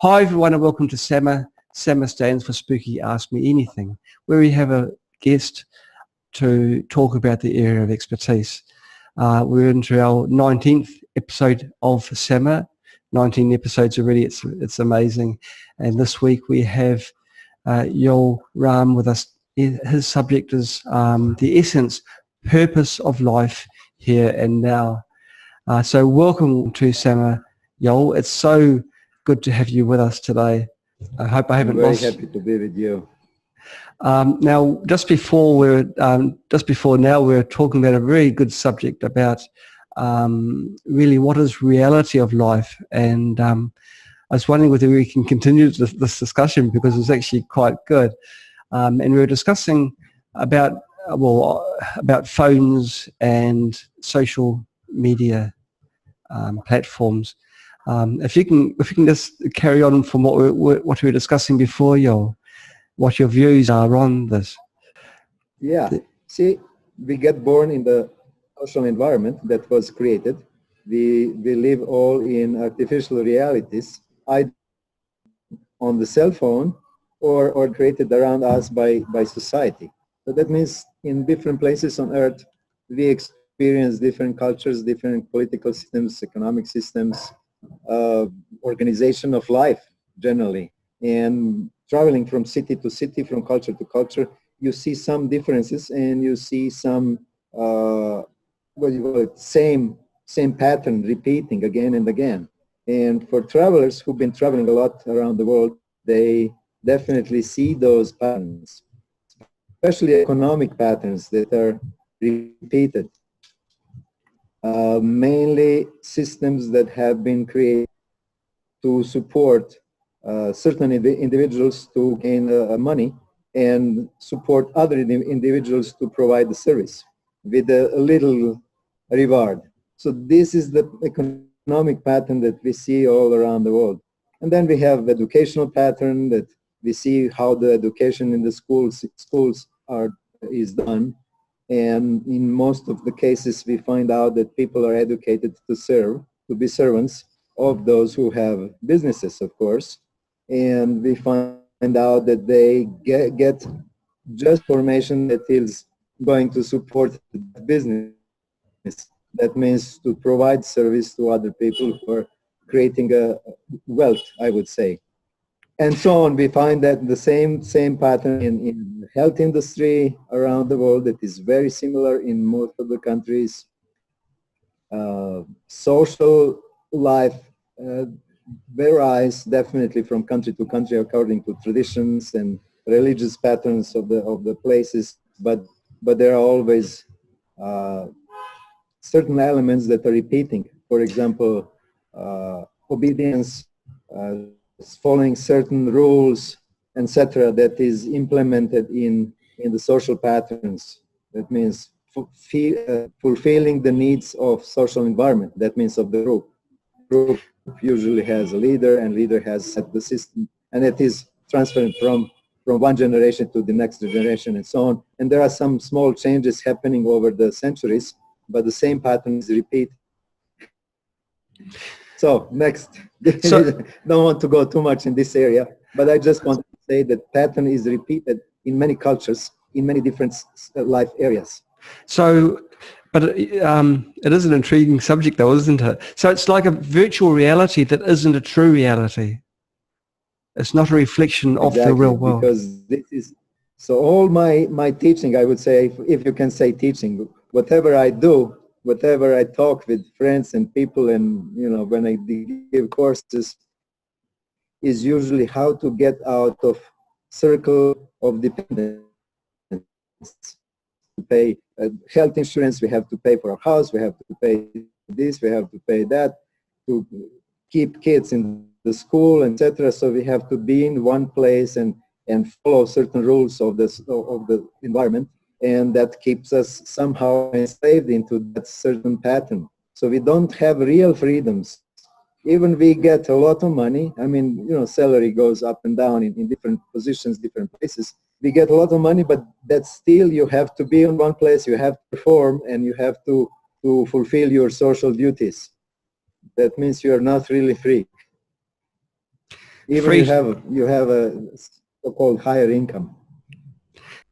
Hi everyone and welcome to SAMA. SAMA stands for Spooky Ask Me Anything, where we have a guest to talk about the area of expertise. We're into our 19th episode of SAMA. 19 episodes already, it's amazing. And this week we have Yole Raam with us. His subject is the essence, purpose of life here and now. So welcome to SAMA, Yole. It's so good to have you with us today. I hope I haven't lost. Very happy to be with you. Now, just before now, we're talking about a very good subject about really what is reality of life, and I was wondering whether we can continue this discussion because it's actually quite good. And we were discussing about phones and social media platforms. If you can just carry on from what we were discussing before, Yole, what your views are on this. Yeah, see, we get born in the social environment that was created. We live all in artificial realities, either on the cell phone or created around us by society. So that means in different places on earth, we experience different cultures, different political systems, economic systems, organization of life generally. And traveling from city to city, from culture to culture, you see some differences and you see some same pattern repeating again and again. And for travelers who've been traveling a lot around the world, they definitely see those patterns, especially economic patterns that are repeated. Mainly systems that have been created to support certain individuals to gain money and support other individuals to provide the service with a little reward. So this is the economic pattern that we see all around the world. And then we have educational pattern that we see how the education in the schools is done. And in most of the cases, we find out that people are educated to serve, to be servants of those who have businesses, of course. And we find out that they get just information that is going to support the business. That means to provide service to other people who are creating a wealth, I would say. And so on. We find that the same pattern in the health industry around the world that is very similar in most of the countries. Social life varies definitely from country to country according to traditions and religious patterns of the places, but there are always certain elements that are repeating. For example, obedience, following certain rules, etc., that is implemented in the social patterns. That means fulfilling the needs of social environment. That means of the group. Group usually has a leader, and leader has set the system, and it is transferred from one generation to the next generation and so on. And there are some small changes happening over the centuries, but the same pattern is repeated. So next, don't want to go too much in this area, but I just want to say that pattern is repeated in many cultures, in many different life areas. So, but it is an intriguing subject though, isn't it? So it's like a virtual reality that isn't a true reality. It's not a reflection of the real world. Because this is, so all my teaching, I would say, if you can say teaching, whatever I do, whatever I talk with friends and people, and when I give courses, is usually how to get out of circle of dependence. To pay health insurance, we have to pay for our house, we have to pay this, we have to pay that, to keep kids in the school, etc. So we have to be in one place and follow certain rules of the environment. And that keeps us somehow enslaved into that certain pattern. So we don't have real freedoms. Even we get a lot of money. I mean, salary goes up and down in different positions, different places. We get a lot of money, but that still you have to be in one place, you have to perform, and you have to fulfill your social duties. That means you are not really free. Even free. you have a so-called higher income.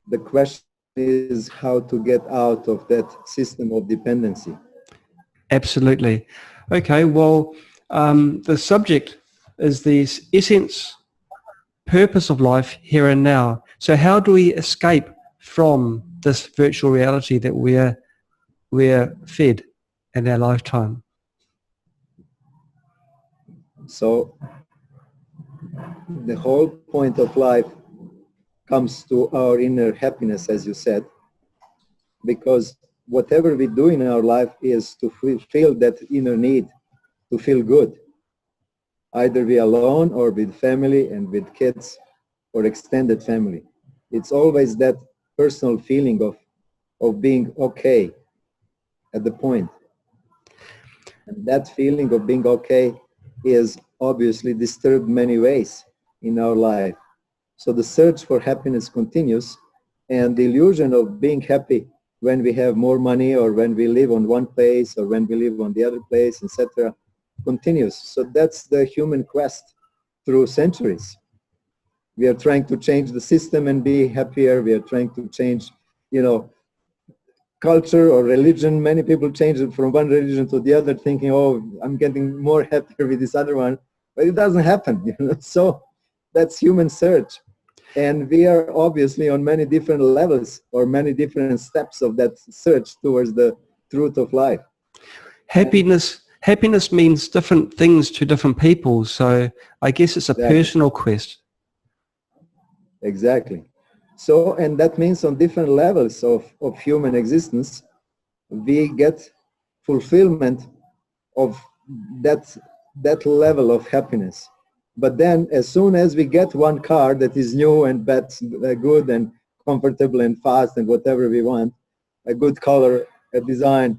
The question is how to get out of that system of dependency. Absolutely. Okay, well, the subject is the essence, purpose of life here and now. So how do we escape from this virtual reality that we're fed in our lifetime? So the whole point of life comes to our inner happiness, as you said, because whatever we do in our life is to fulfill that inner need, to feel good. Either we alone or with family and with kids or extended family. It's always that personal feeling of being okay at the point. And that feeling of being okay is obviously disturbed many ways in our life. So the search for happiness continues, and the illusion of being happy when we have more money or when we live on one place or when we live on the other place, etc., continues. So that's the human quest through centuries. We are trying to change the system and be happier. We are trying to change, culture or religion. Many people change it from one religion to the other thinking, oh, I'm getting more happier with this other one. But it doesn't happen. So that's human search. And we are obviously on many different levels or many different steps of that search towards the truth of life. Happiness means different things to different people. So I guess it's a personal quest. Exactly. So, and that means on different levels of human existence, we get fulfillment of that, that level of happiness. But then as soon as we get one car that is new and that's good and comfortable and fast and whatever we want, a good color, a design,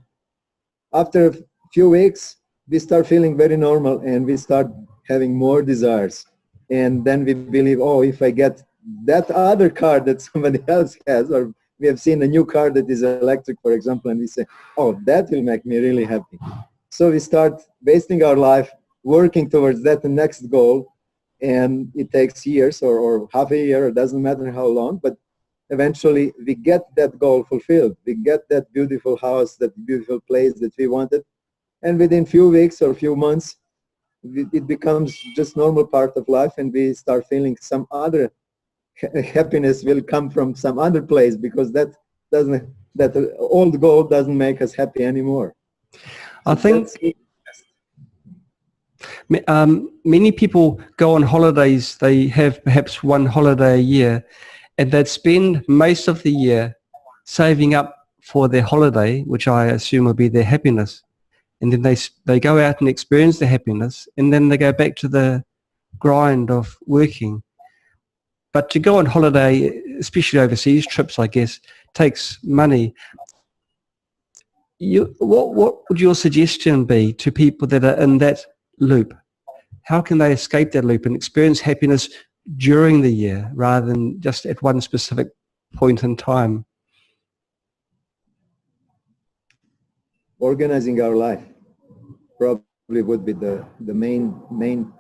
after a few weeks, we start feeling very normal and we start having more desires. And then we believe, oh, if I get that other car that somebody else has, or we have seen a new car that is electric, for example, and we say, oh, that will make me really happy. So we start wasting our life working towards that next goal, and it takes years or half a year, it doesn't matter how long, but eventually we get that goal fulfilled. We get that beautiful house, that beautiful place that we wanted, and within few weeks or few months, it becomes just normal part of life, and we start feeling some other happiness will come from some other place, because that old goal doesn't make us happy anymore. I think many people go on holidays. They have perhaps one holiday a year, and they'd spend most of the year saving up for their holiday, which I assume will be their happiness. And then they go out and experience the happiness, and then they go back to the grind of working. But to go on holiday, especially overseas trips, I guess, takes money. What would your suggestion be to people that are in that loop? How can they escape that loop and experience happiness during the year rather than just at one specific point in time? Organizing our life probably would be the main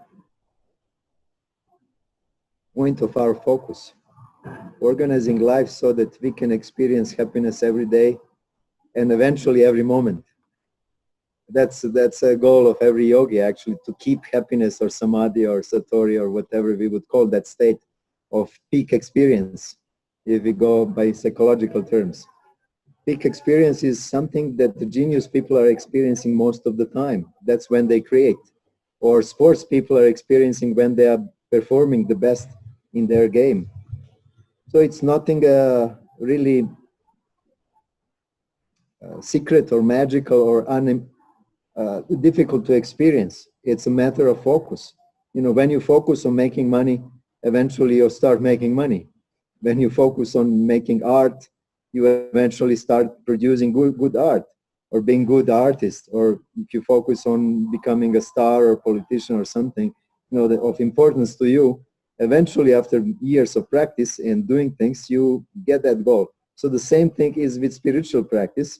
point of our focus. Organizing life so that we can experience happiness every day and eventually every moment. That's a goal of every yogi, actually, to keep happiness or samadhi or satori or whatever we would call that state of peak experience, if we go by psychological terms. Peak experience is something that the genius people are experiencing most of the time. That's when they create. Or sports people are experiencing when they are performing the best in their game. So it's nothing really secret or magical or difficult to experience. It's a matter of focus. When you focus on making money, eventually you'll start making money. When you focus on making art, you eventually start producing good art or being good artist. Or if you focus on becoming a star or politician or something, of importance to you, eventually after years of practice and doing things, you get that goal. So the same thing is with spiritual practice.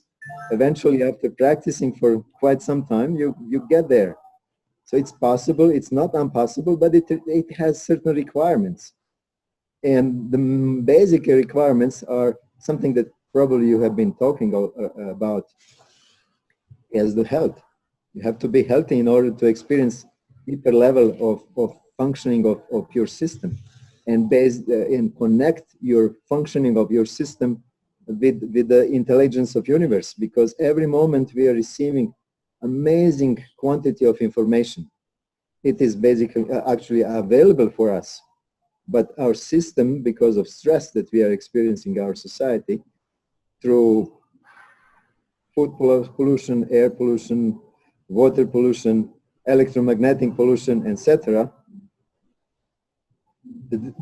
Eventually, after practicing for quite some time, you get there. So it's possible, it's not impossible, but it has certain requirements. And the basic requirements are something that probably you have been talking about, as the health. You have to be healthy in order to experience deeper level of functioning of your system, and and connect your functioning of your system with the intelligence of universe, because every moment we are receiving amazing quantity of information. It is basically actually available for us, but our system, because of stress that we are experiencing in our society through food pollution, air pollution, water pollution, electromagnetic pollution, etc.,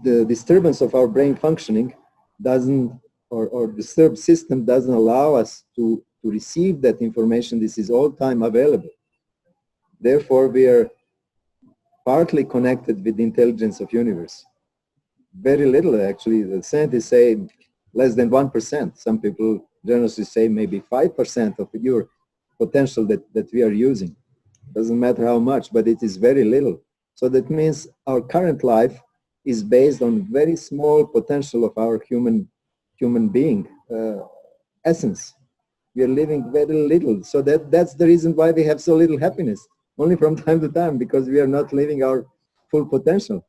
the disturbance of our brain functioning doesn't, or disturbed system doesn't allow us to receive that information. This is all time available. Therefore, we are partly connected with the intelligence of universe. Very little, actually. The scientists say less than 1%. Some people generously say maybe 5% of your potential that we are using. Doesn't matter how much, but it is very little. So that means our current life is based on very small potential of our human being essence. We are living very little. So that's the reason why we have so little happiness, only from time to time, because we are not living our full potential.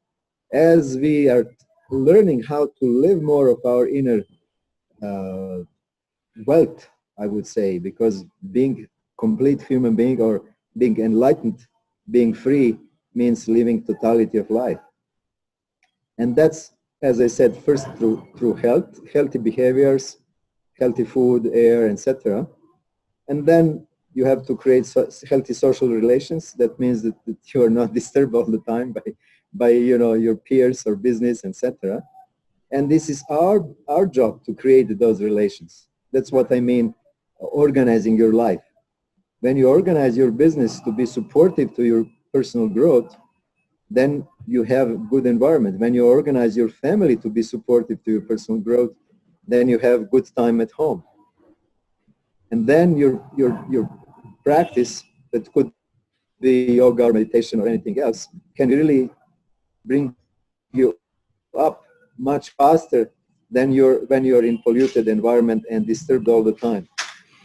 As we are learning how to live more of our inner wealth, I would say, because being complete human being or being enlightened, being free, means living totality of life. And that's, as I said, first through health, healthy behaviors, healthy food, air, etc. And then you have to create healthy social relations. That means that you are not disturbed all the time by your peers or business, etc. And this is our job to create those relations. That's what I mean, organizing your life. When you organize your business to be supportive to your personal growth, then you have a good environment. When you organize your family to be supportive to your personal growth, then you have good time at home. And then your practice, that could be yoga or meditation or anything else, can really bring you up much faster than when you're in polluted environment and disturbed all the time.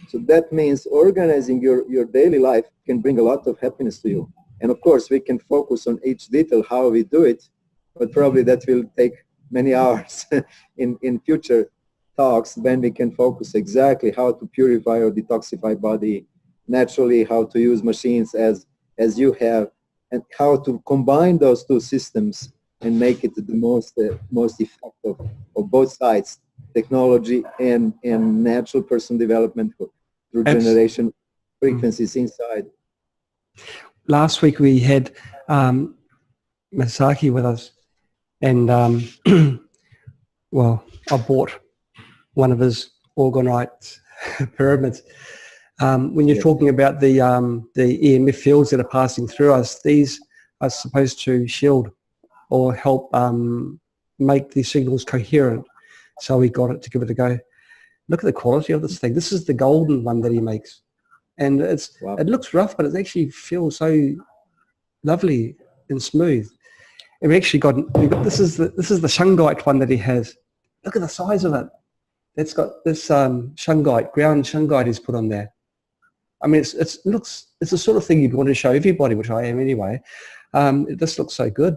So that means organizing your daily life can bring a lot of happiness to you. And of course, we can focus on each detail, how we do it, but probably that will take many hours in future talks, when we can focus exactly how to purify or detoxify body naturally, how to use machines as you have, and how to combine those two systems and make it the most effective of both sides, technology and natural personal development through generation frequencies inside. Last week we had Masaki with us, and well, I bought one of his orgonite pyramids. When you're talking about the EMF fields that are passing through us, these are supposed to shield or help make the signals coherent. So we got it to give it a go. Look at the quality of this thing. This is the golden one that he makes. And it looks rough, but it actually feels so lovely and smooth. And we actually got this is the shungite one that he has. Look at the size of it. It's got this shungite, ground shungite he's put on there. I mean, it's the sort of thing you'd want to show everybody, which I am anyway. This looks so good.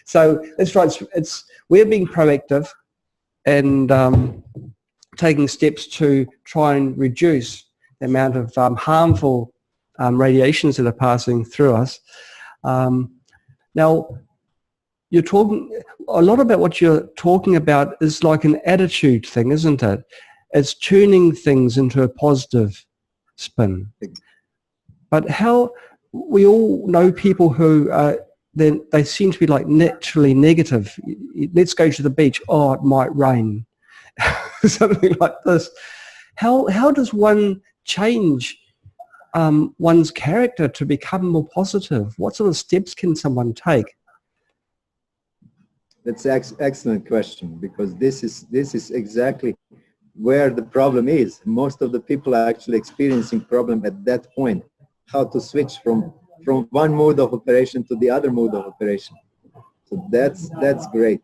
So that's right. We're being proactive and taking steps to try and reduce the amount of harmful radiations that are passing through us. Now, you're talking a lot about what you're talking about is like an attitude thing, isn't it? It's tuning things into a positive spin. But how we all know people who they seem to be like naturally negative. Let's go to the beach. Oh, it might rain. Something like this. How does one change one's character to become more positive? What sort of steps can someone take? That's an excellent question, because this is exactly where the problem is. Most of the people are actually experiencing problem at that point. How to switch from from one mode of operation to the other mode of operation. So that's great.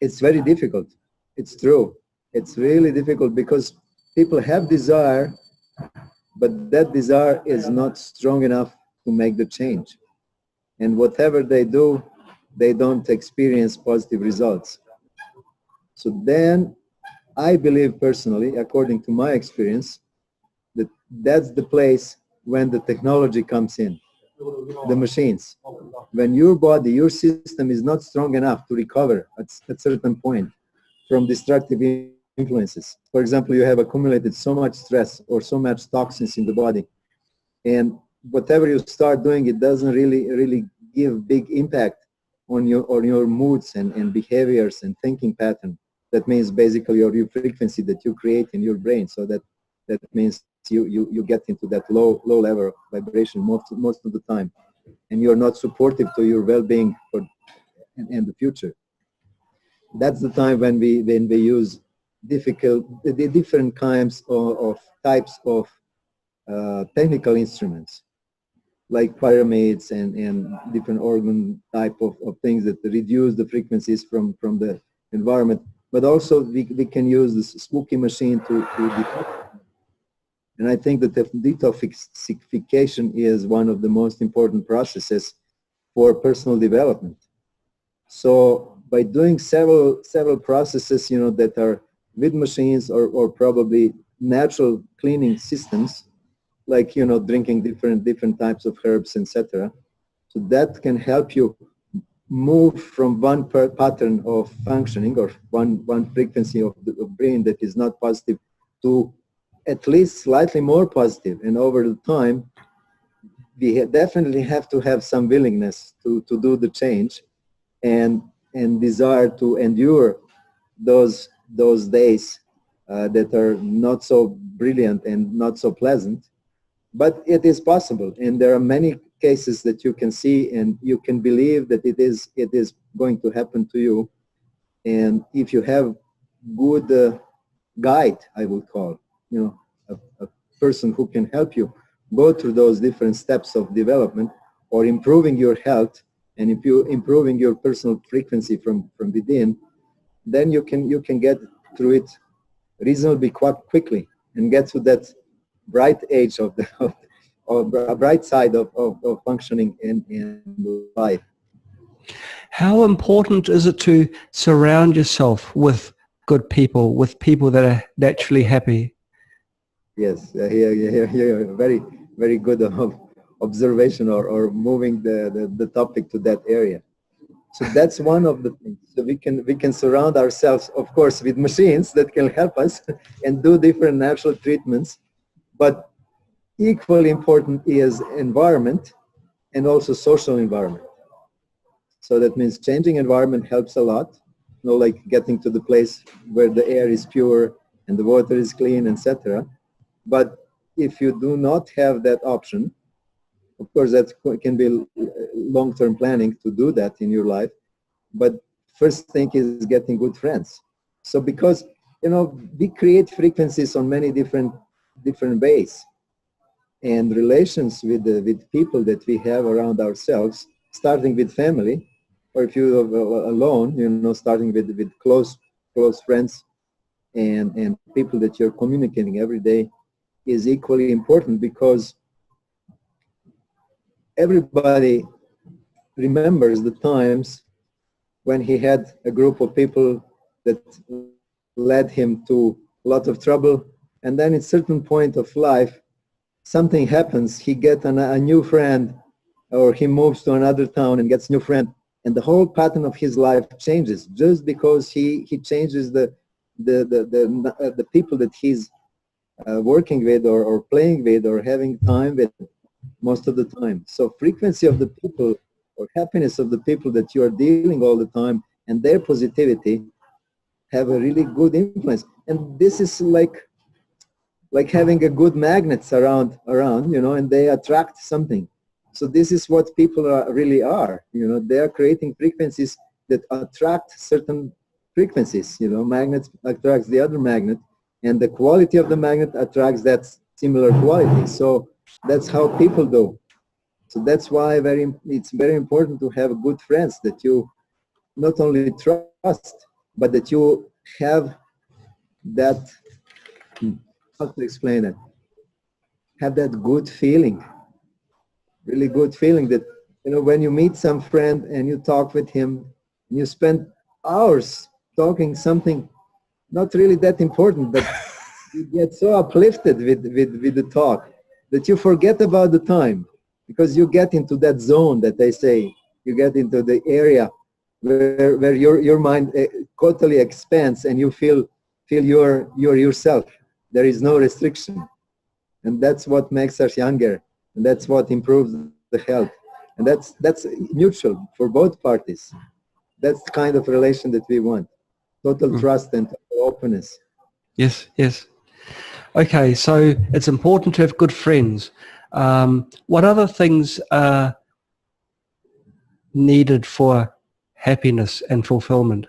It's very difficult. It's true. It's really difficult because people have desire, but that desire is not strong enough to make the change. And whatever they do, they don't experience positive results. So then I believe personally, according to my experience, that that's the place when the technology comes in, the machines. When your body, your system is not strong enough to recover at a certain point from destructive influences. For example, you have accumulated so much stress or so much toxins in the body, and whatever you start doing, it doesn't really give big impact on your moods and behaviors and thinking pattern. That means basically your frequency that you create in your brain. So that means you get into that low level of vibration most of the time, and you're not supportive to your well-being and the future. That's the time when we use the different kinds of types of technical instruments, like pyramids and different organ type of things that reduce the frequencies from the environment. But also we can use this spooky machine to detox. And I think that the detoxification is one of the most important processes for personal development. So by doing several processes, that are with machines or probably natural cleaning systems, like drinking different types of herbs, etc. So that can help you move from one pattern of functioning or one frequency of the brain that is not positive to at least slightly more positive. And over the time, we definitely have to have some willingness to do the change and desire to endure those days that are not so brilliant and not so pleasant. But it is possible, and there are many cases that you can see, and you can believe that it is going to happen to you. And if you have good guide, I would call, a person who can help you go through those different steps of development or improving your health, and if you improving your personal frequency from within, then you can get through it reasonably quite quickly and get to that bright age of a bright side of functioning in life. How important is it to surround yourself with good people, with people that are naturally happy? Yes, here, very, very good observation or moving the topic to that area. So that's one of the things. So we can surround ourselves, of course, with machines that can help us and do different natural treatments, but equally important is environment and also social environment. So that means changing environment helps a lot, like getting to the place where the air is pure and the water is clean, etc. But if you do not have that option, of course, that can be long-term planning to do that in your life. But first thing is getting good friends. So because, we create frequencies on many different ways. And relations with people that we have around ourselves, starting with family, or if you're alone, starting with close friends and people that you're communicating every day is equally important, because everybody remembers the times when he had a group of people that led him to a lot of trouble, and then at a certain point of life, something happens, he gets a new friend, or he moves to another town and gets a new friend, and the whole pattern of his life changes just because he changes the people that he's working with or playing with or having time with most of the time. So frequency of the people or happiness of the people that you are dealing all the time and their positivity have a really good influence. And this is like having a good magnets around, and they attract something. So this is what people really are, they are creating frequencies that attract certain frequencies, magnets attracts the other magnet, and the quality of the magnet attracts that similar quality. So that's how people do. So that's why it's very important to have good friends that you not only trust, but that you have that, how to explain it, have that good feeling, really good feeling that, you know, when you meet some friend and you talk with him, and you spend hours talking something not really that important, but you get so uplifted with the talk that you forget about the time, because you get into that zone that they say, you get into the area where your mind totally expands and you feel you're yourself. There is no restriction. And that's what makes us younger, and that's what improves the health. And that's mutual for both parties. That's the kind of relation that we want. Total trust and total openness. Yes, yes. Okay, so it's important to have good friends. What other things are needed for happiness and fulfillment,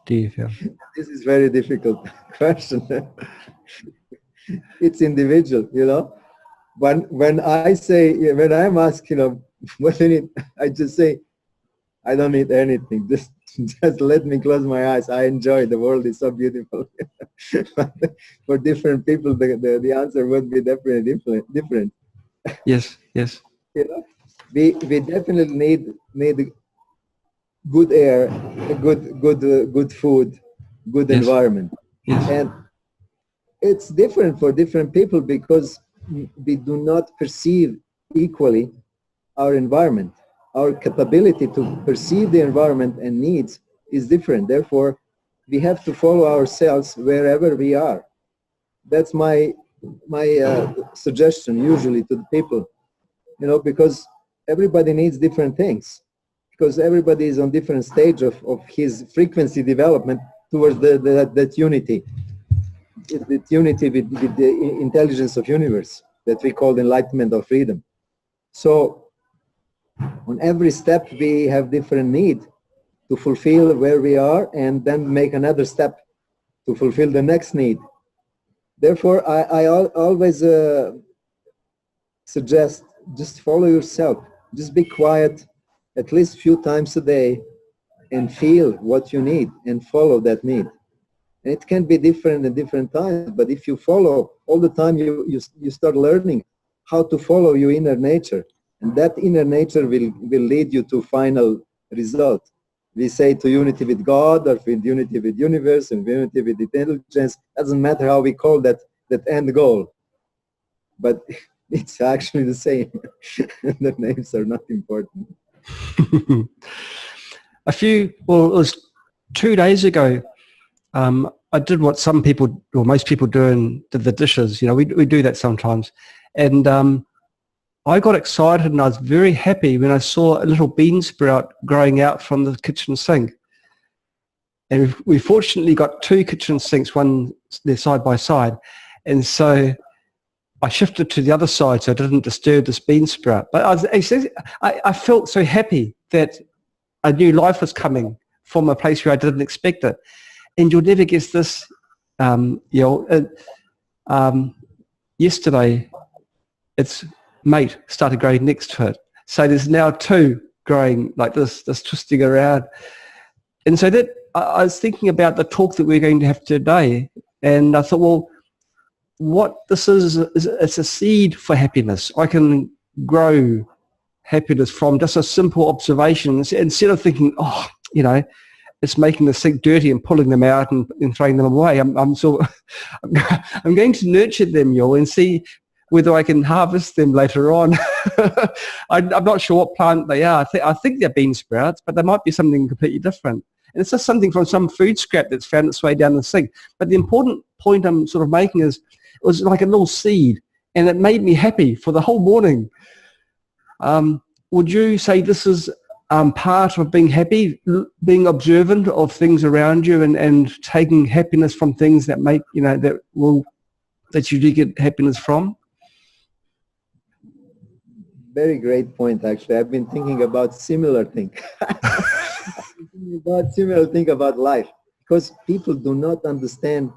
do you feel? This is very difficult question. It's individual, you know. When I'm asked, you know, what do you need, I just say, I don't need anything. Just let me close my eyes. I enjoy. The world is so beautiful. But for different people, the answer would be definitely different. Yes, yes. You know, we definitely need good air, good food, good Yes, environment, yes, and it's different for different people because we do not perceive equally our environment. Our capability to perceive the environment and needs is different. Therefore, we have to follow ourselves wherever we are. That's my suggestion usually to the people, you know, because everybody needs different things, because everybody is on different stage of his frequency development towards that unity, that unity with the intelligence of universe that we call enlightenment of freedom. So on every step we have different need to fulfill where we are, and then make another step to fulfill the next need. Therefore, I always suggest just follow yourself. Just be quiet at least few times a day and feel what you need and follow that need. And it can be different at different times, but if you follow all the time, you start learning how to follow your inner nature. And that inner nature will lead you to final result. We say to unity with God, or with unity with universe, and unity with intelligence. Doesn't matter how we call that end goal, but it's actually the same. The names are not important. it was 2 days ago. I did what some people, or most people do, and did the dishes. You know, we do that sometimes. And I got excited and I was very happy when I saw a little bean sprout growing out from the kitchen sink. And we fortunately got two kitchen sinks, one they're side by side. And so I shifted to the other side so I didn't disturb this bean sprout. But I felt so happy that a new life was coming from a place where I didn't expect it. And you'll never guess this, yesterday its mate started growing next to it. So there's now two growing like this twisting around. And so that I was thinking about the talk that we're going to have today, and I thought, well, what this is it's a seed for happiness. I can grow happiness from just a simple observation instead of thinking, oh, you know, it's making the sink dirty and pulling them out and throwing them away. I'm going to nurture them, Yole, and see whether I can harvest them later on. I'm not sure what plant they are. I think they're bean sprouts, but they might be something completely different. And it's just something from some food scrap that's found its way down the sink. But the important point I'm sort of making is it was like a little seed, and it made me happy for the whole morning. Would you say this is part of being happy, being observant of things around you and taking happiness from things that make, you know, that you do get happiness from? Very great point, actually. I've been thinking about similar thing. Similar thing about life, because people do not understand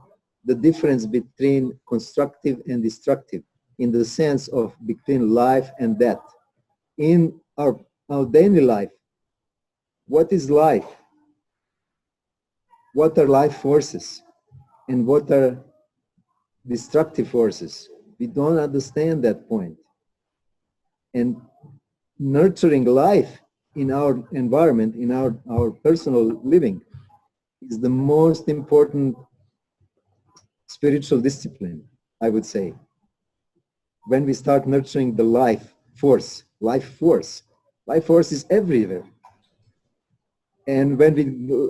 the difference between constructive and destructive in the sense of between life and death. in our daily life. What is life? What are life forces? And what are destructive forces? We don't understand that point. And nurturing life in our environment, in our personal living, is the most important spiritual discipline, I would say. When we start nurturing the life force is everywhere. And when we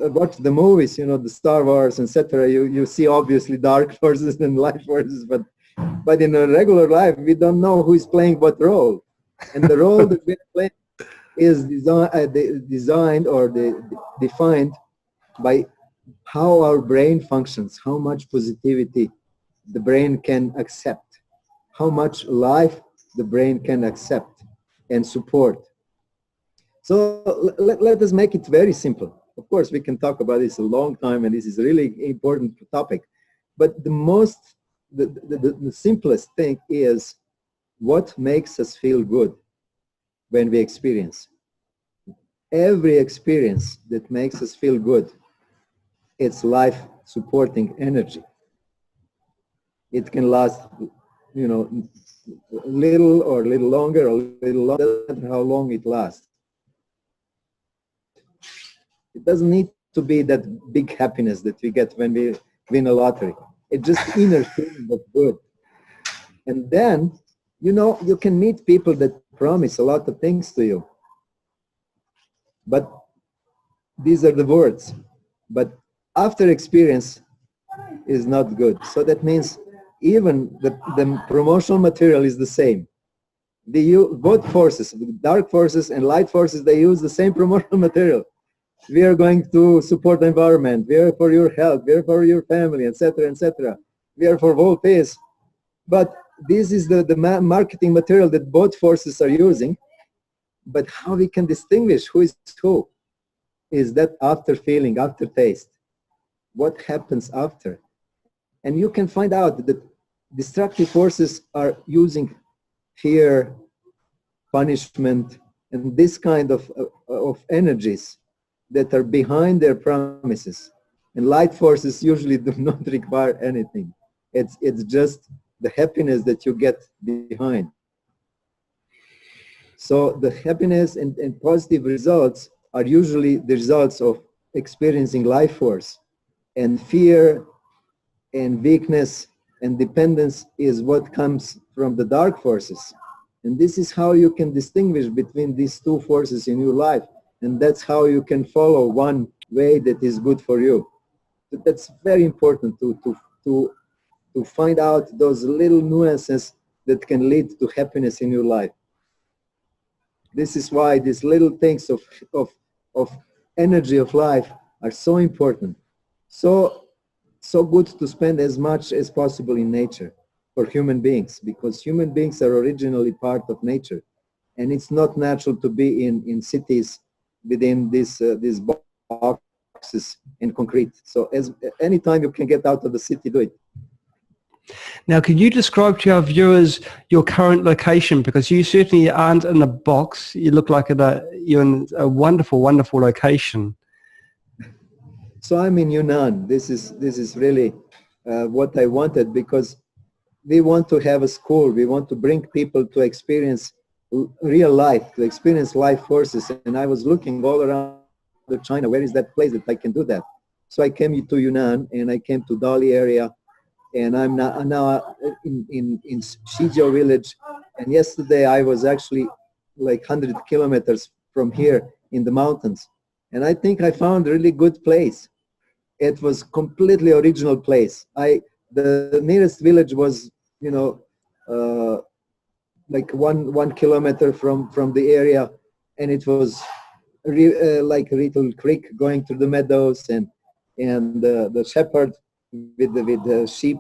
watch the movies, the Star Wars, etc., you see obviously dark forces and light forces, but in a regular life, we don't know who is playing what role. And the role that we're playing is designed or defined by how our brain functions, how much positivity the brain can accept, how much life the brain can accept and support. So let us make it very simple. Of course, we can talk about this a long time, and this is a really important topic. But the simplest thing is what makes us feel good when we experience. Every experience that makes us feel good, it's life supporting energy. It can last, little or a little longer, or a little longer, doesn't matter how long it lasts. It doesn't need to be that big happiness that we get when we win a lottery. It's just inner feeling of good. And then, you can meet people that promise a lot of things to you. But these are the words. But after experience is not good. So that means even the promotional material is the same. They use both forces, dark forces and light forces, they use the same promotional material. We are going to support the environment. We are for your health. We are for your family, etc., etc. We are for world peace. But this is the marketing material that both forces are using. But how we can distinguish who is who is that after feeling, after taste. What happens after? And you can find out that destructive forces are using fear, punishment, and this kind of energies that are behind their promises. And light forces usually do not require anything. It's just the happiness that you get behind. So the happiness and positive results are usually the results of experiencing life force. And fear and weakness and dependence is what comes from the dark forces. And this is how you can distinguish between these two forces in your life. And that's how you can follow one way that is good for you. But that's very important to find out those little nuances that can lead to happiness in your life. This is why these little things of energy of life are so important. So good to spend as much as possible in nature for human beings, because human beings are originally part of nature. And it's not natural to be in cities within these boxes and concrete. So anytime you can get out of the city, do it. Now, could you describe to our viewers your current location? Because you certainly aren't in a box. You look like you're in a wonderful, wonderful location. So I'm in Yunnan. This is really what I wanted, because we want to have a school. We want to bring people to experience real life, to experience life forces. And I was looking all around China, where is that place that I can do that? So I came to Yunnan, and I came to Dali area, and I'm now in Shijiao village. And yesterday I was actually like 100 kilometers from here in the mountains. And I think I found a really good place. It was completely original place. The nearest village was, like one kilometer from the area, and it was like a little creek going through the meadows, and the shepherd with the sheep,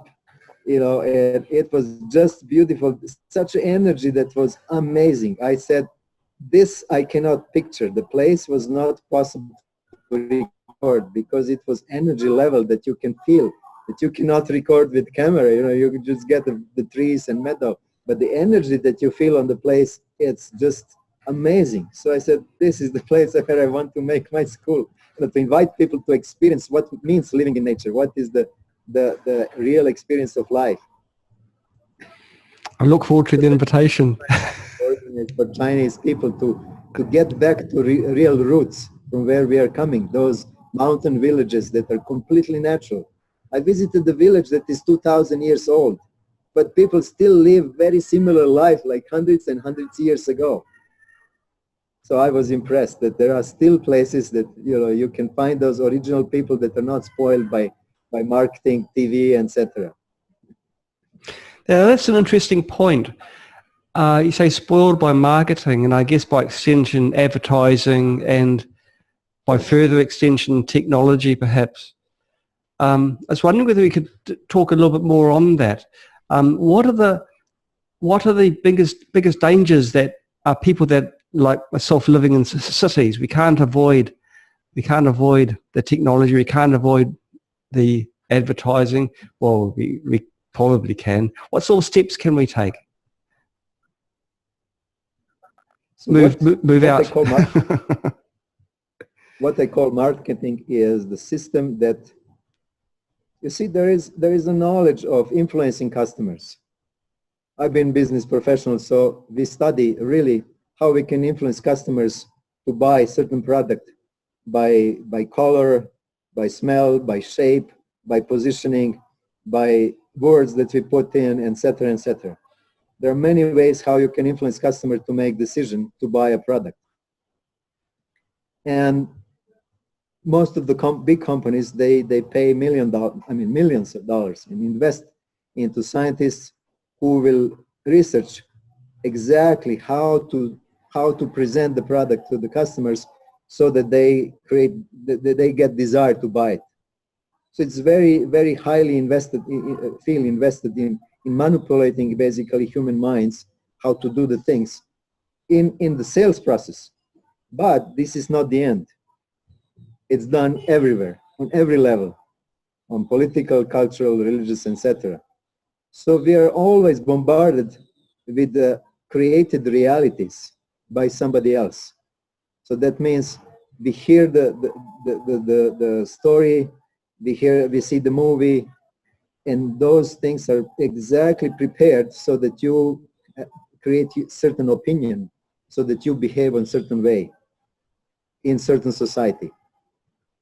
and it was just beautiful. Such energy that was amazing. I said, this I cannot picture. The place was not possible to record, because it was energy level that you can feel, that you cannot record with camera. You just get the trees and meadow, but the energy that you feel on the place, it's just amazing. So I said, this is the place where I want to make my school, to invite people to experience what it means living in nature, what is the real experience of life. I look forward to the invitation. For Chinese people to get back to real roots from where we are coming, those mountain villages that are completely natural. I visited the village that is 2,000 years old, but people still live very similar life like hundreds and hundreds of years ago. So I was impressed that there are still places that you can find those original people that are not spoiled by marketing, TV, etc. Now, that's an interesting point. You say spoiled by marketing, and I guess by extension advertising, and by further extension technology perhaps. I was wondering whether we could talk a little bit more on that. What are the biggest dangers that are people that like myself living in cities? We can't avoid the technology. We can't avoid the advertising. Well, we probably can. What sort of steps can we take? So move out. What I call marketing is the system that, you see, there is a knowledge of influencing customers. I've been business professional, so we study really how we can influence customers to buy certain product by color, by smell, by shape, by positioning, by words that we put in, etc., etc. There are many ways how you can influence customer to make decision to buy a product. And most of the big companies, they pay millions of dollars and invest into scientists who will research exactly how to present the product to the customers so that they get desire to buy it. So it's very, very highly invested, invested in manipulating basically human minds, how to do the things in the sales process. But this is not the end. It's done everywhere, on every level, on political, cultural, religious, etc. So we are always bombarded with the created realities by somebody else. So that means we hear the story, we see the movie, and those things are exactly prepared so that you create certain opinion, so that you behave in certain way in certain society.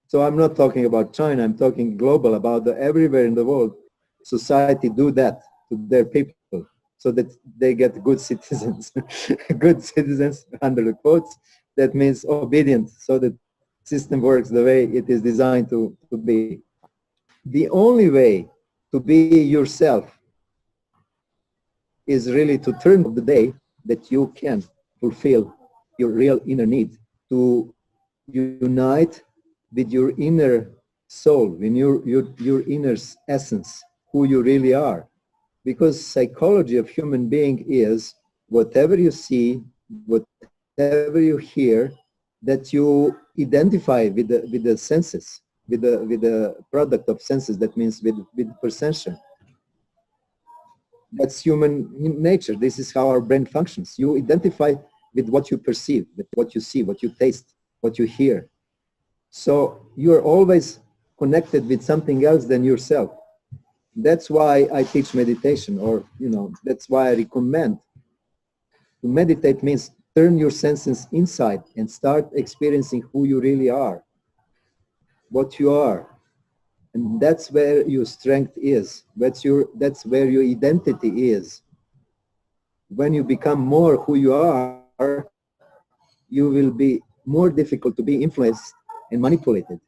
So I'm not talking about China, I'm talking global, about everywhere in the world, society do that to their people so that they get good citizens. Good citizens, under the quotes, that means obedient, so that system works the way it is designed to be. The only way to be yourself is really to turn of the day that you can fulfill your real inner need, to unite with your inner soul, with your inner essence, who you really are. Because psychology of human being is whatever you see, whatever you hear, that you identify with the senses, with the product of senses, that means with perception. That's human nature. This is how our brain functions. You identify with what you perceive, with what you see, what you taste, what you hear. So you're always connected with something else than yourself. That's why I teach meditation, or that's why I recommend to meditate. Means turn your senses inside and start experiencing who you really are, what you are. And that's where your strength is. That's where your identity is. When you become more who you are, you will be more difficult to be influenced and manipulated.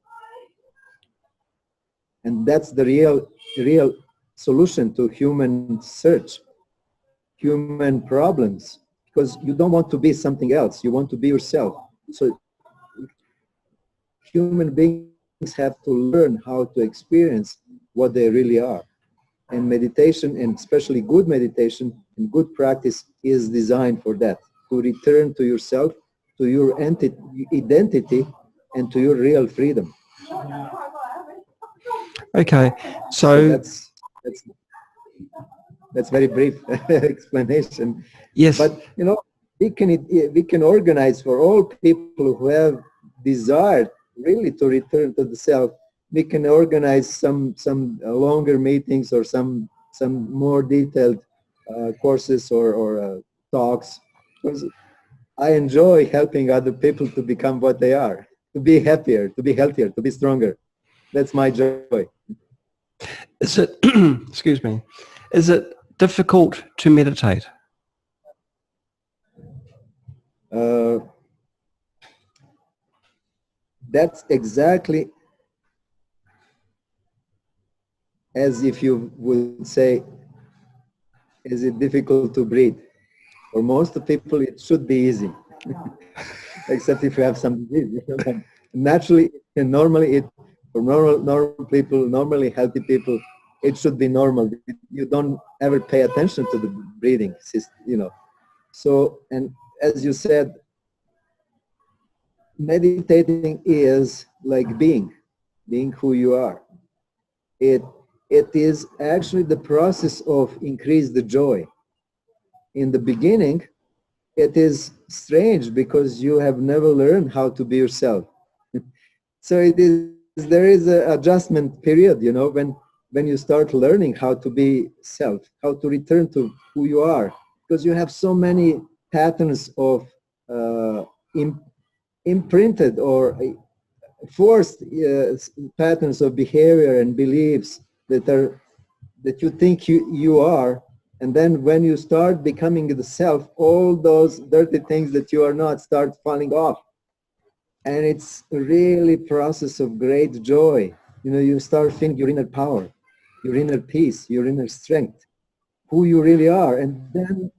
And that's the real solution to human search, human problems, because you don't want to be something else. You want to be yourself. So human beings have to learn how to experience what they really are. And meditation, and especially good meditation and good practice, is designed for that, to return to yourself, to your identity, and to your real freedom. Okay, so that's very brief explanation. Yes. But we can organize for all people who have desire really to return to the self. We can organize some longer meetings or some more detailed courses or talks, because I enjoy helping other people to become what they are, to be happier, to be healthier, to be stronger. That's my joy. Is it, excuse me, is it difficult to meditate? Uh, that's exactly as if you would say, is it difficult to breathe? For most of people, it should be easy, except if you have some disease. But naturally and normally, for normal people, normally healthy people, it should be normal. You don't ever pay attention to the breathing system. So, and as you said, meditating is like being who you are. It it is actually the process of increase the joy. In the beginning, it is strange because you have never learned how to be yourself. So there is an adjustment period, when you start learning how to be self, how to return to who you are, because you have so many patterns of uh, imprinted or forced patterns of behavior and beliefs that you think you are. And then when you start becoming the self, all those dirty things that you are not start falling off. And it's really process of great joy. You start feeling your inner power, your inner peace, your inner strength, who you really are. And then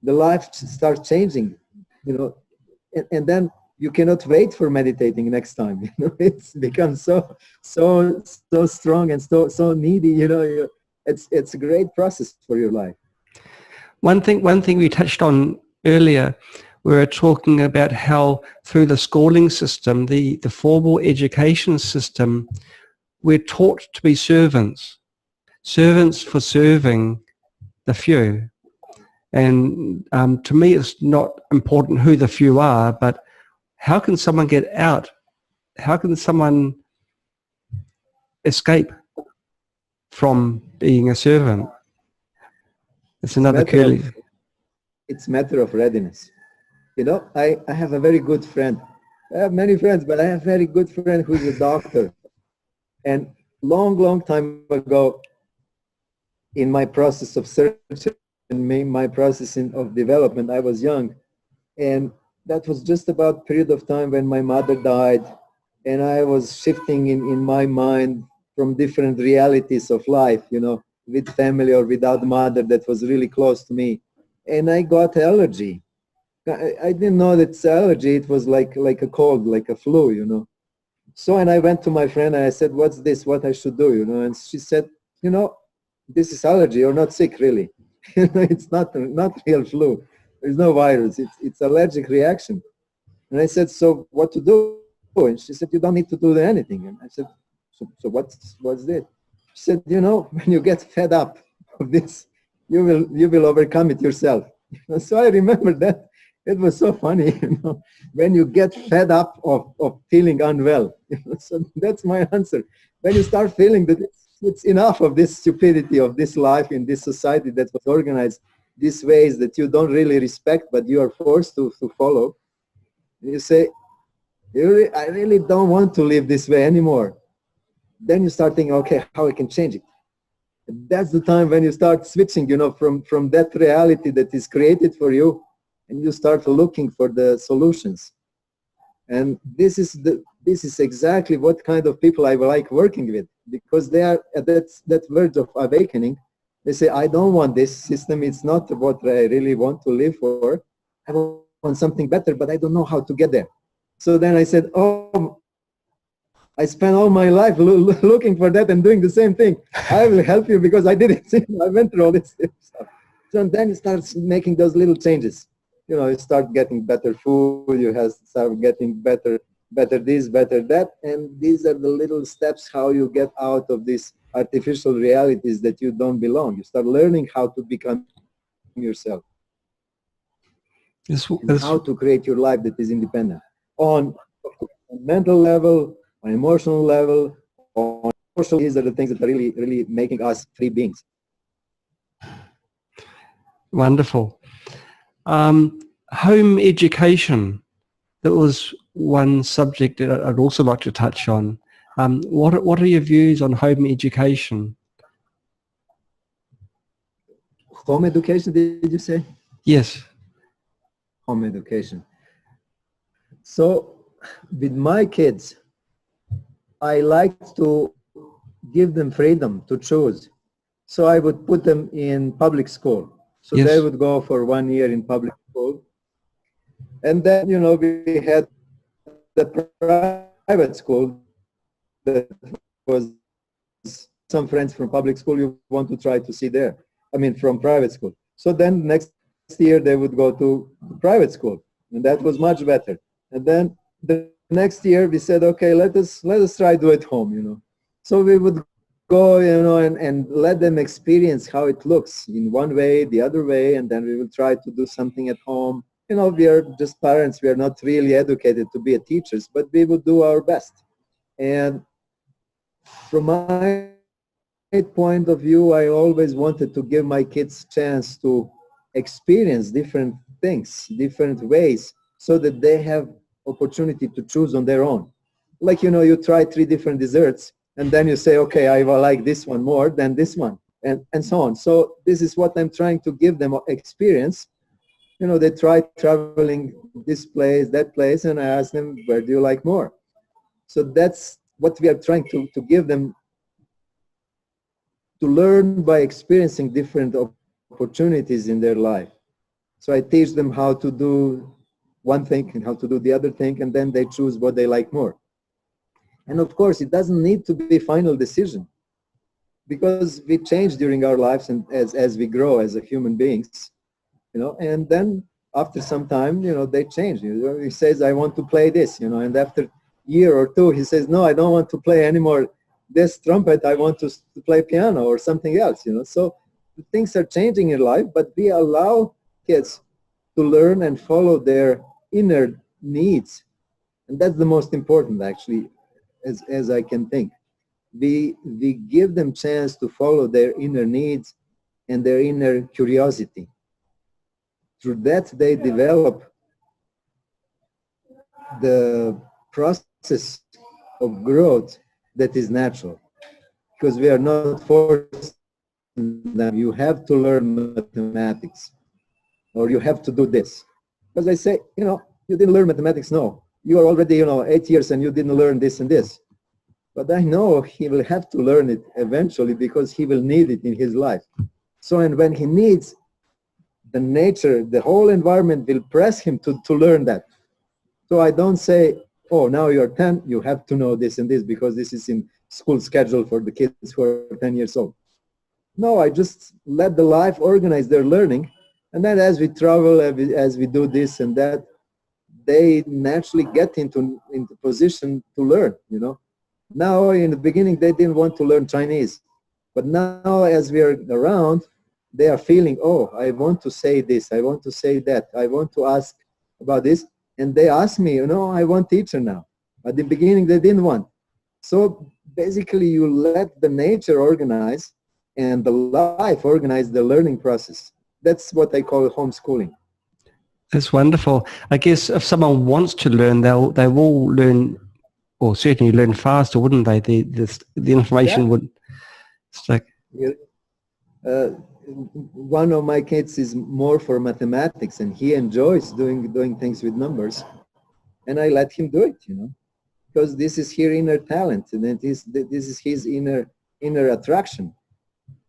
the life starts changing, and then you cannot wait for meditating next time. It's become so strong and so needy. It's a great process for your life. One thing we touched on earlier, we were talking about how through the schooling system, the formal education system, we're taught to be servants for serving the few. And to me, it's not important who the few are, but how can someone get out? How can someone escape from being a servant? It's another curly. It's matter of readiness. I have a very good friend. I have many friends, but I have a very good friend who's a doctor. And long time ago, in my process of search and my process of development, I was young. And that was just about period of time when my mother died. And I was shifting in my mind from different realities of life, with family or without mother that was really close to me. And I got allergy. I didn't know that it's allergy. It was like a cold, like a flu. So, and I went to my friend and I said, what's this? What I should do? And she said, this is allergy. You're not sick, really. It's not real flu. There's no virus. It's allergic reaction. And I said, so what to do? And she said, you don't need to do anything. And I said, so what's this? She said, when you get fed up of this, you will overcome it yourself. So I remember that. It was so funny, when you get fed up of feeling unwell. So that's my answer. When you start feeling that it's enough of this stupidity of this life in this society that was organized these ways that you don't really respect, but you are forced to follow. You say, I really don't want to live this way anymore. Then you start thinking, okay, how I can change it. That's the time when you start switching, from that reality that is created for you, and you start looking for the solutions. And this is exactly what kind of people I like working with, because they are at that verge of awakening. They say, I don't want this system. It's not what I really want to live for. I want something better, but I don't know how to get there. So then I said, oh, I spent all my life looking for that and doing the same thing. I will help you because I did it. I went through all this stuff. So then it starts making those little changes. You start getting better food, you start getting better this, better that. And these are the little steps how you get out of these artificial realities that you don't belong. You start learning how to become yourself. and how to create your life that is independent on a mental level, on emotional level, on social. These are the things that are really, really making us free beings. Wonderful. Home education. That was one subject that I'd also like to touch on. What are your views on home education? Home education, did you say? Yes. Home education. So with my kids, I like to give them freedom to choose. So I would put them in public school. So Yes. they would go for 1 year in public school. And then, you know, we had the private school that was some friends from public school you want to try to see there. I mean, from private school. So then next year they would go to private school, and that was much better. And then the next year we said, okay, let us try do it home, you know. So we would go, you know, and let them experience how it looks in one way, the other way, and then we will try to do something at home. You know, we are just parents. We are not really educated to be teachers, but we would do our best. And from my point of view, I always wanted to give my kids chance to experience different things, different ways, so that they have opportunity to choose on their own. Like, you know, you try 3 different desserts, and then you say, okay, I will like this one more than this one, and so on. So this is what I'm trying to give them experience. You know, they try traveling this place, that place, and I ask them, where do you like more? So that's what we are trying to give them, to learn by experiencing different opportunities in their life. So I teach them how to do one thing and how to do the other thing, and then they choose what they like more. And of course, it doesn't need to be final decision, because we change during our lives and as we grow as a human beings, you know, and then after some time, you know, they change. You know, he says, I want to play this, you know, and after year or two, he says, no, I don't want to play anymore this trumpet, I want to play piano or something else, you know. So things are changing in life, but we allow kids to learn and follow their inner needs. And that's the most important, actually, as I can think. We give them chance to follow their inner needs and their inner curiosity. Through that, they develop the process of growth that is natural, because we are not forcing them, you have to learn mathematics, or you have to do this. Because I say, you know, you didn't learn mathematics, no. You are already, you know, 8 years and you didn't learn this and this. But I know he will have to learn it eventually, because he will need it in his life. So, and when he needs, the nature, the whole environment will press him to learn that. So I don't say, oh, now you're 10, you have to know this and this, because this is in school schedule for the kids who are 10 years old. No, I just let the life organize their learning. And then as we travel, as we do this and that, they naturally get into position to learn, you know. Now, in the beginning, they didn't want to learn Chinese. But now, as we are around, they are feeling, oh, I want to say this, I want to say that, I want to ask about this. And they ask me, you know, I want teacher now. At the beginning, they didn't want. So basically, you let the nature organize and the life organize the learning process. That's what I call homeschooling. That's wonderful. I guess if someone wants to learn, they will learn, or certainly learn faster, wouldn't they? The information would stick. Yeah. One of my kids is more for mathematics, and he enjoys doing things with numbers, and I let him do it, you know, because this is his inner talent, and this is his inner attraction.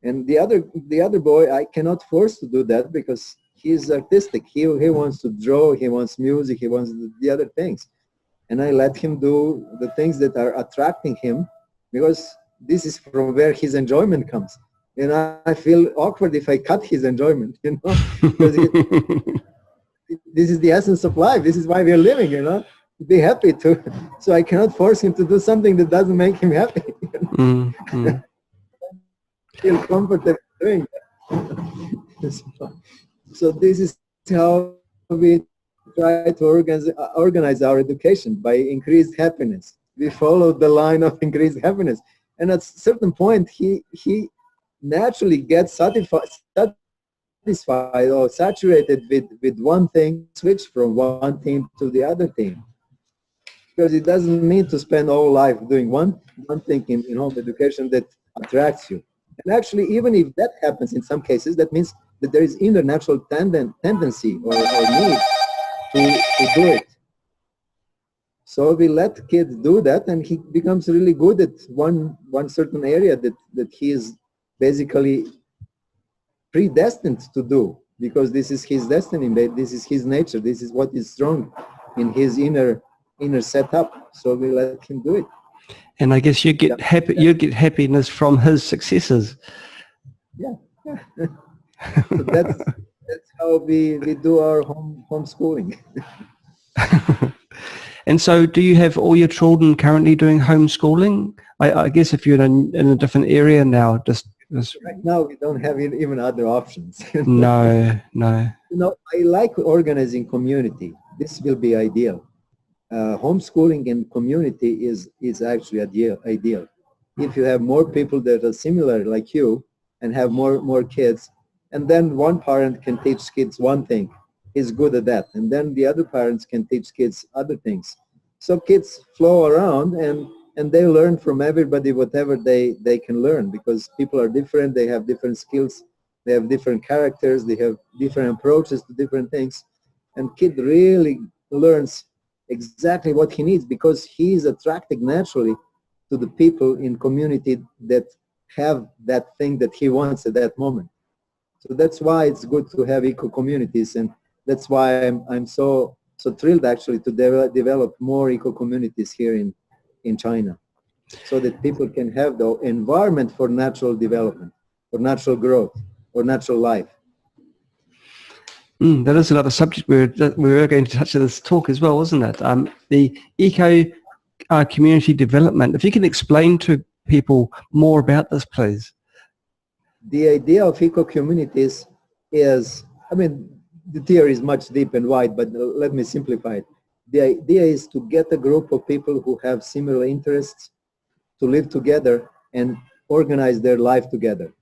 And the other boy, I cannot force to do that, because he's artistic. He wants to draw, he wants music, he wants the other things. And I let him do the things that are attracting him, because this is from where his enjoyment comes. And I feel awkward if I cut his enjoyment, you know, because this is the essence of life. This is why we are living, you know, be happy to. So I cannot force him to do something that doesn't make him happy. You know? Feel comfortable doing that. So this is how we try to organize our education by increased happiness. We follow the line of increased happiness. And at a certain point, he naturally gets satisfied or saturated with one thing, switch from one thing to the other thing. Because it doesn't mean to spend all life doing one thing in home education that attracts you. And actually, even if that happens in some cases, that means that there is inner natural tendency or need to do it. So we let kids do that, and he becomes really good at one certain area that he is basically predestined to do, because this is his destiny, this is his nature, this is what is strong in his inner setup. So we let him do it. And I guess you get you get happiness from his successes. Yeah. So that's how we do our homeschooling. And so do you have all your children currently doing homeschooling? I guess if you're in a different area now, just right now we don't have even other options. No. I like organizing community. This will be ideal. Homeschooling and community is actually ideal. If you have more people that are similar like you and have more kids, and then one parent can teach kids one thing, is good at that, and then the other parents can teach kids other things. So kids flow around and they learn from everybody whatever they can learn, because people are different, they have different skills, they have different characters, they have different approaches to different things, and kid really learns exactly what he needs, because he is attracted naturally to the people in community that have that thing that he wants at that moment. So that's why it's good to have eco communities, and that's why I'm so thrilled actually to develop more eco communities here in China, so that people can have the environment for natural development, for natural growth, or natural life. That is another subject we were going to touch in this talk as well, wasn't it? The eco community development. If you can explain to people more about this, please. The idea of eco communities is, I mean, the theory is much deep and wide, but let me simplify it. The idea is to get a group of people who have similar interests to live together and organize their life together.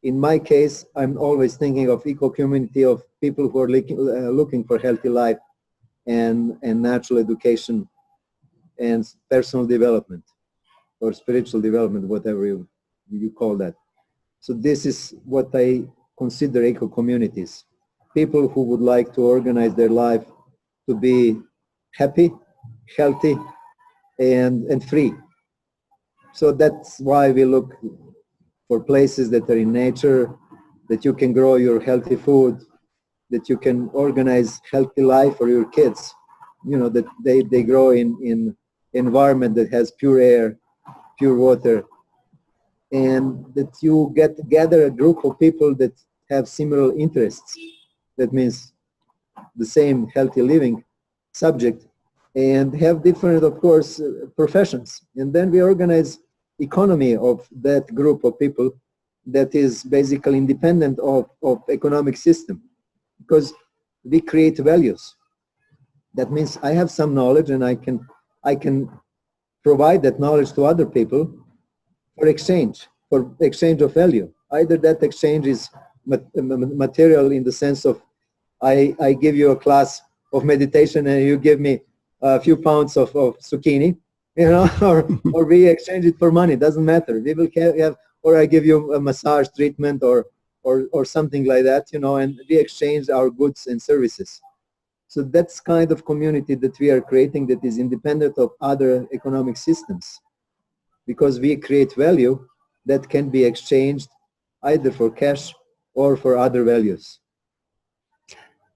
In my case, I'm always thinking of eco community of people who are looking for healthy life and natural education and personal development or spiritual development, whatever you call that. So this is what I consider eco communities. People who would like to organize their life to be happy, healthy, and free. So that's why we look for places that are in nature, that you can grow your healthy food, that you can organize healthy life for your kids, that they grow in environment that has pure air, pure water, and that you gather a group of people that have similar interests. That means the same healthy living subject, and have different, of course, professions. And then we organize economy of that group of people that is basically independent of economic system, because we create values. That means I have some knowledge and I can provide that knowledge to other people for exchange of value. Either that exchange is material in the sense of I give you a class of meditation and you give me a few pounds of zucchini, or we exchange it for money. Doesn't matter. We will have, or I give you a massage treatment or something like that, and we exchange our goods and services. So that's kind of community that we are creating, that is independent of other economic systems, because we create value that can be exchanged either for cash or for other values.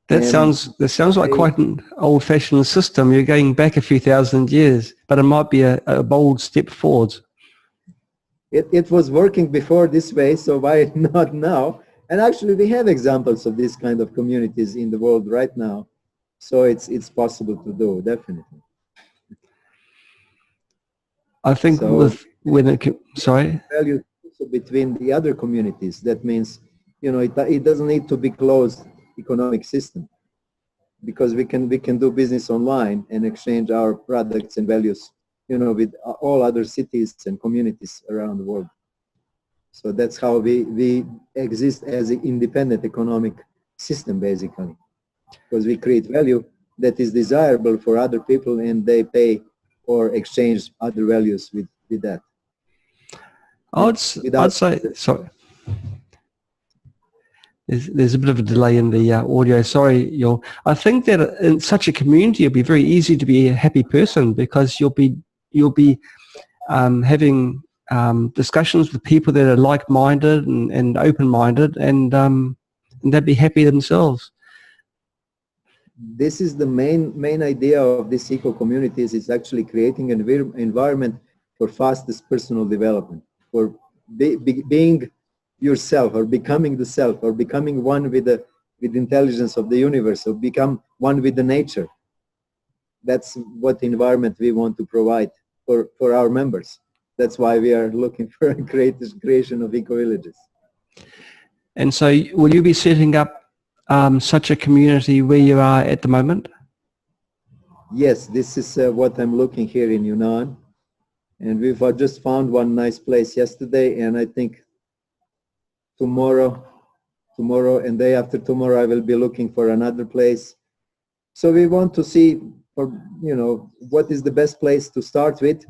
That sounds like quite an old-fashioned system. You're going back a few thousand years, but it might be a bold step forward. It was working before this way, so why not now? And actually, we have examples of this kind of communities in the world right now, so it's possible to do, definitely. I think sorry. Value between the other communities. That means, it doesn't need to be closed economic system. because we can do business online and exchange our products and values, with all other cities and communities around the world. So that's how we exist as an independent economic system, basically, because we create value that is desirable for other people, and they pay or exchange other values with that. I'd say, sorry. There's a bit of a delay in the audio. Sorry, Yole. I think that in such a community, it'll be very easy to be a happy person, because you'll be having discussions with people that are like-minded and open-minded, and they'll be happy themselves. This is the main idea of these eco communities, is actually creating an environment for fastest personal development, for being yourself, or becoming the self, or becoming one with the intelligence of the universe, or become one with the nature. That's what environment we want to provide for our members. That's why we are looking for a creation of eco-villages. And so will you be setting up such a community where you are at the moment? Yes, this is what I'm looking here in Yunnan. And we've just found one nice place yesterday, and I think tomorrow and day after tomorrow I will be looking for another place. So we want to see, what is the best place to start with,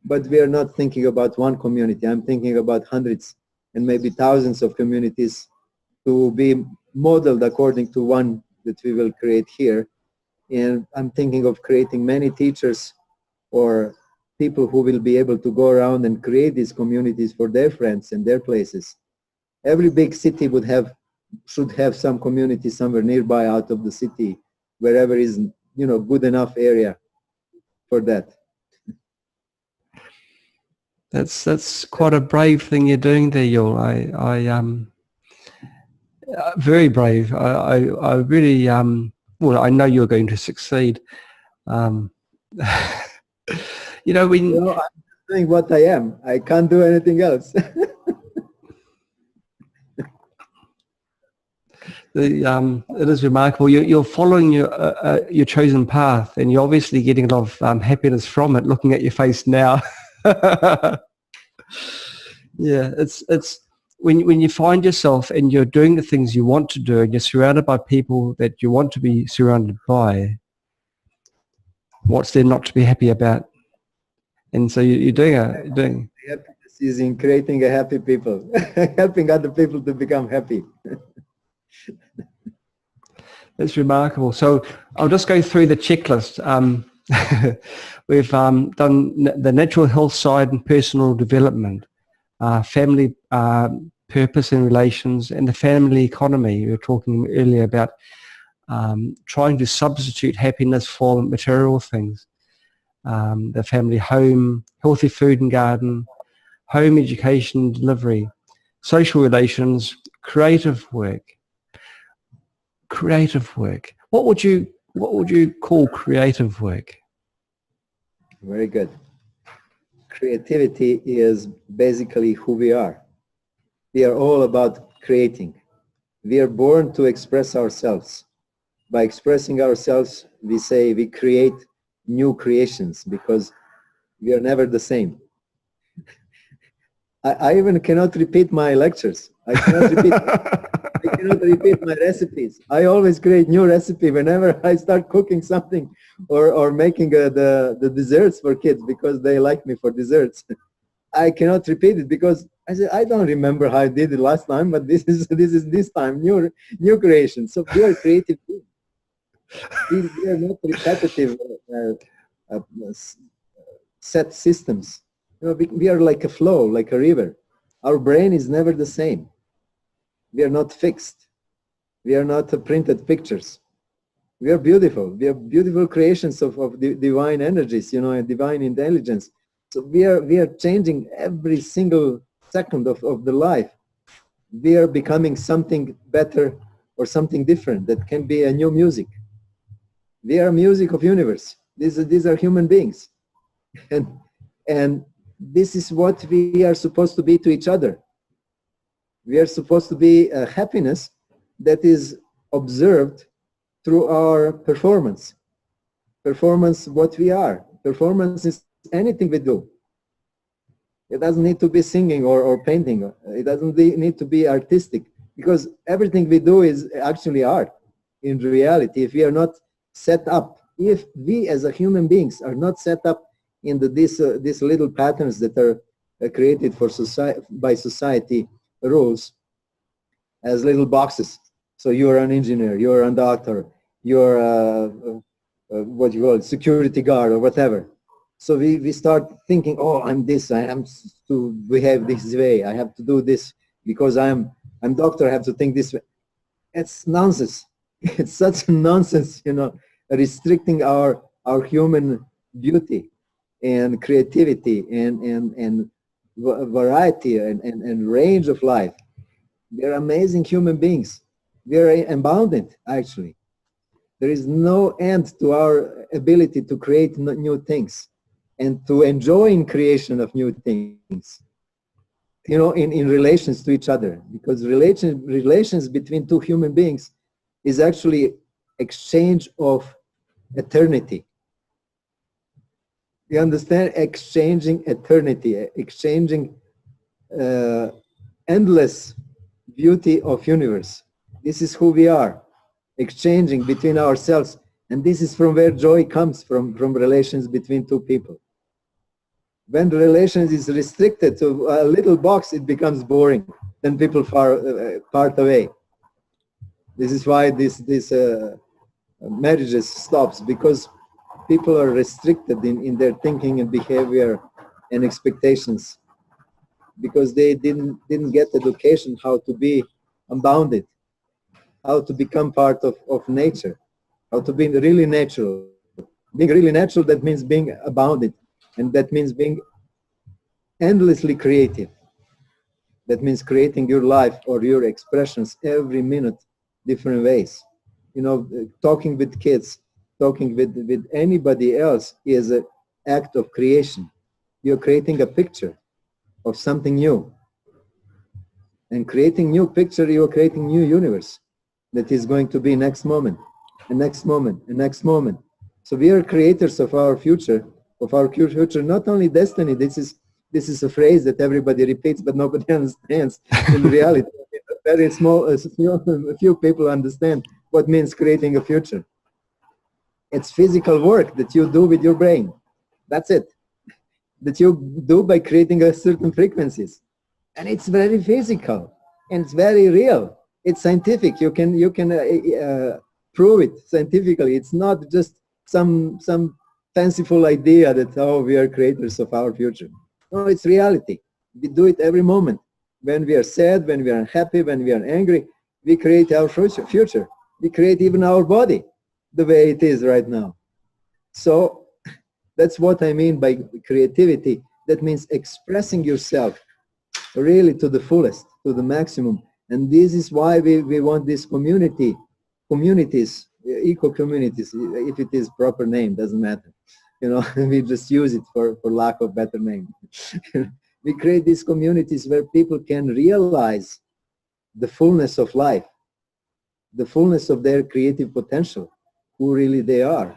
but we are not thinking about one community. I'm thinking about hundreds and maybe thousands of communities to be modeled according to one that we will create here. And I'm thinking of creating many teachers or people who will be able to go around and create these communities for their friends and their places. Every big city should have some community somewhere nearby out of the city, wherever is good enough area for that. That's quite a brave thing you're doing there, Yole. Very brave. I really well, I know you're going to succeed. When I'm doing what I am. I can't do anything else. It is remarkable. You're following your chosen path, and you're obviously getting a lot of happiness from it. Looking at your face now, yeah, it's when you find yourself and you're doing the things you want to do, and you're surrounded by people that you want to be surrounded by. What's there not to be happy about? And so you're doing. Happiness is in creating a happy people, helping other people to become happy. That's remarkable. So I'll just go through the checklist. We've done the natural health side and personal development, family purpose and relations, and the family economy. We were talking earlier about trying to substitute happiness for material things. The family home, healthy food and garden, home education delivery, social relations, creative work. Creative work. What would you call creative work? Very good. Creativity is basically who we are. We are all about creating. We are born to express ourselves. By expressing ourselves, we say we create new creations, because we are never the same. I even cannot repeat my lectures. I cannot repeat my recipes. I always create new recipe whenever I start cooking something or making the desserts for kids, because they like me for desserts. I cannot repeat it because I said, I don't remember how I did it last time, but this is this time new creation. So we are creative too. We are not repetitive set systems. We are like a flow, like a river. Our brain is never the same. We are not fixed. We are not printed pictures. We are beautiful. We are beautiful creations of the divine energies, and divine intelligence. So we are changing every single second of the life. We are becoming something better or something different that can be a new music. We are music of universe. These are human beings. And this is what we are supposed to be to each other. We are supposed to be a happiness that is observed through our performance. Performance, what we are. Performance is anything we do. It doesn't need to be singing or painting. It doesn't need to be artistic, because everything we do is actually art in reality. If we are not set up, if we as a human beings are not set up in these little patterns that are created for society, by society rules, as little boxes. So you're an engineer, you're a doctor, you're what you call it, security guard or whatever. So we start thinking, oh, I'm this, I am to behave this way, I have to do this because I'm doctor, I have to think this way. It's nonsense. It's such nonsense, you know, restricting our human beauty and creativity and variety and range of life. They're amazing human beings. We are unbounded, actually. There is no end to our ability to create new things and to enjoy in creation of new things, you know, in relations to each other, because relations between two human beings is actually exchange of eternity. You understand? Exchanging eternity, exchanging endless beauty of universe. This is who we are, exchanging between ourselves, and this is from where joy comes, from relations between two people. When the relations is restricted to a little box, it becomes boring. Then people part away. This is why this marriages stops, because people are restricted in their thinking and behavior and expectations, because they didn't get education how to be unbounded, how to become part of nature, how to be really natural. Being really natural, that means being abounded, and that means being endlessly creative. That means creating your life or your expressions every minute different ways. You know, talking with kids, talking with anybody else is an act of creation. You're creating a picture of something new. And creating new picture, you're creating new universe that is going to be next moment, and next moment, and next moment. So we are creators of our future, not only destiny. This is a phrase that everybody repeats, but nobody understands in reality. Very small, a few people understand what means creating a future. It's physical work that you do with your brain. That's it. That you do by creating a certain frequencies. And it's very physical, and it's very real. It's scientific. You can prove it scientifically. It's not just some fanciful idea that, oh, we are creators of our future. No, it's reality. We do it every moment. When we are sad, when we are unhappy, when we are angry, we create our future. We create even our body the way it is right now. So that's what I mean by creativity. That means expressing yourself really to the fullest, to the maximum. And this is why we want this communities, eco-communities, if it is proper name, doesn't matter. You know, we just use it for lack of better name. We create these communities where people can realize the fullness of life, the fullness of their creative potential, who really they are,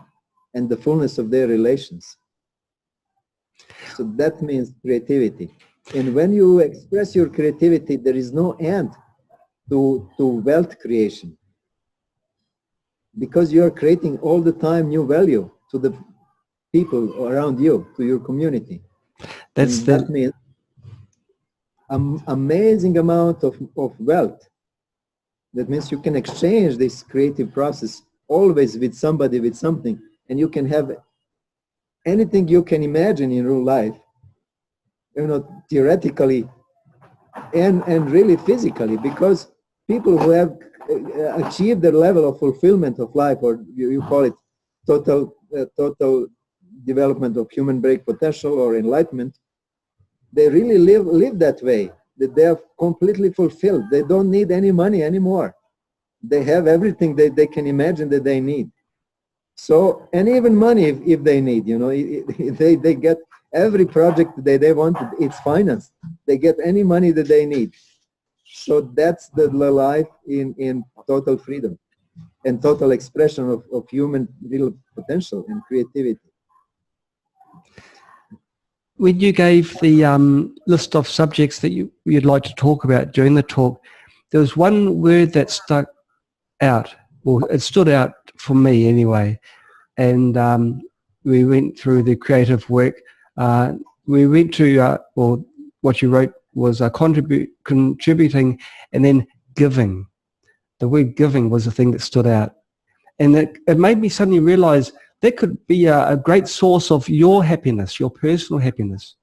and the fullness of their relations. So that means creativity. And when you express your creativity, there is no end to wealth creation, because you are creating all the time new value to the people around you, to your community. That means an amazing amount of wealth. That means you can exchange this creative process always with somebody, with something, and you can have anything you can imagine in your life, you know, theoretically and really physically, because people who have achieved their level of fulfillment of life, or you call it total development of human brain potential or enlightenment, they really live that way, that they are completely fulfilled. They don't need any money anymore. They have everything that they can imagine that they need. So, and even money if they need, you know, they get every project that they want, it's financed. They get any money that they need. So that's the life in total freedom. and total expression of human real potential and creativity. When you gave the list of subjects that you'd like to talk about during the talk, there was one word that stuck out, or it stood out for me anyway. And we went through the creative work. We went to, or what you wrote was contributing and then giving. The word giving was the thing that stood out. And it made me suddenly realize that could be a great source of your happiness, your personal happiness,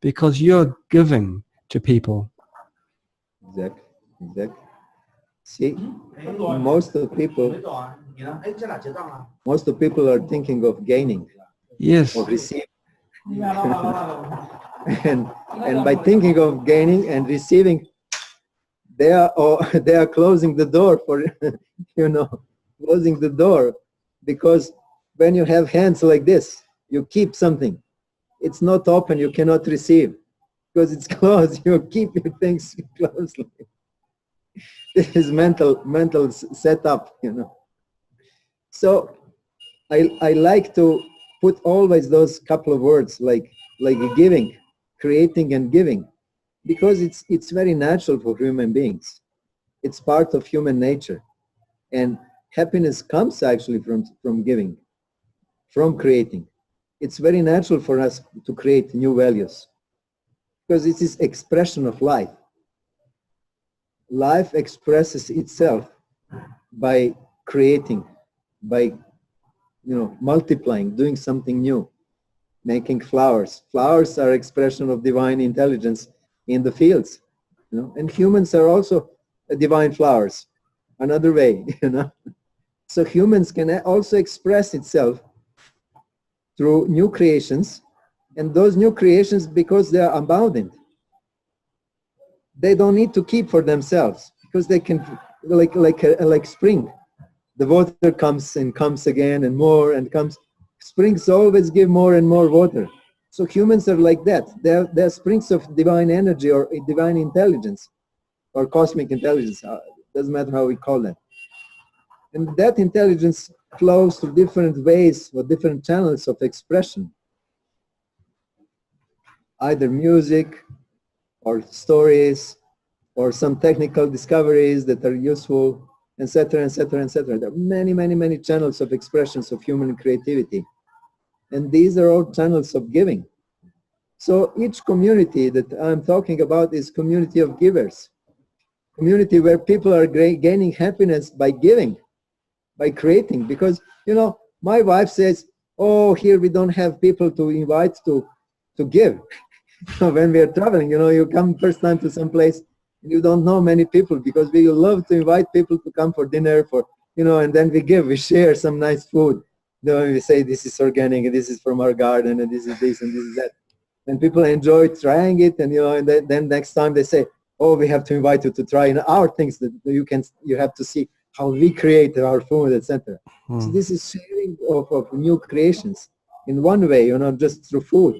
because you're giving to people. Exactly. See, most of people are thinking of gaining, yes, of receiving. and by thinking of gaining and receiving, they are closing the door for closing the door, because when you have hands like this, you keep something. It's not open, you cannot receive because it's closed. You keep your things closely. This is mental setup, So I like to put always those couple of words like giving, creating and giving, because it's very natural for human beings. It's part of human nature. And happiness comes actually from giving, from creating. It's very natural for us to create new values because it is expression of life. Life expresses itself by creating, by multiplying, doing something new, making flowers. Flowers are expression of divine intelligence in the fields, and humans are also divine flowers, another way, So humans can also express itself through new creations, and those new creations, because they are abundant, they don't need to keep for themselves, because they can, like spring, the water comes and comes again and more and comes. Springs always give more and more water. So humans are like that. They're springs of divine energy or divine intelligence or cosmic intelligence. Doesn't matter how we call that. And that intelligence flows through different ways or different channels of expression. Either music or stories or some technical discoveries that are useful, etc., etc., etc. There are many channels of expressions of human creativity. And these are all channels of giving. So each community that I'm talking about is community of givers. Community where people are gaining happiness by giving, by creating. Because, my wife says, oh, here we don't have people to invite to give. When we are traveling, you come first time to some place, and you don't know many people, because we love to invite people to come for dinner, and then we share some nice food. We say this is organic, and this is from our garden, and this is this, and this is that. And people enjoy trying it, and and then next time they say, oh, we have to invite you to try our things that you have to see how we create our food, etc. So this is sharing of new creations in one way, just through food.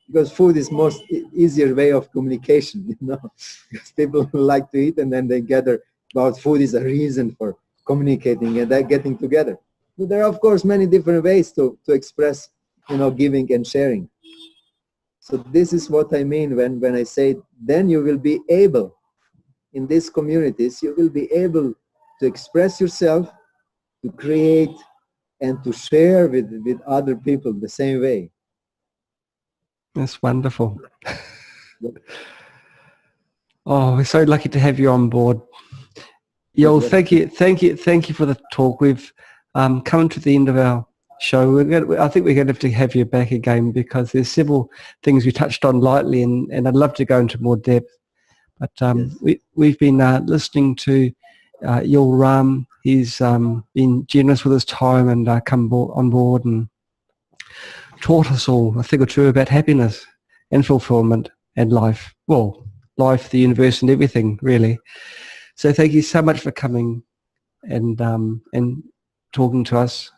Because food is most easier way of communication, because people like to eat and then they gather about food is a reason for communicating and they're getting together. But there are, of course, many different ways to express, giving and sharing. So this is what I mean when I say, then you will be able, in these communities, you will be able to express yourself, to create, and to share with other people the same way. That's wonderful. Oh, we're so lucky to have you on board. Yole, thank you for the talk. We've come to the end of our show. I think we're going to have you back again, because there's several things we touched on lightly, and I'd love to go into more depth. But we've been listening to Yole Raam. He's been generous with his time and come on board and taught us all a thing or two about happiness and fulfillment and life. Well, life, the universe, and everything, really. So thank you so much for coming and talking to us.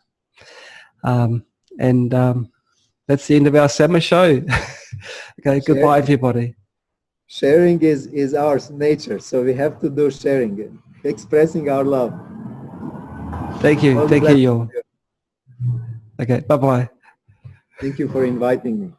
That's the end of our summer show. Okay, goodbye, everybody. Sharing is our nature, so we have to do sharing, expressing our love. Thank you. All the Thank you, best. Yole. Okay, bye-bye. Thank you for inviting me.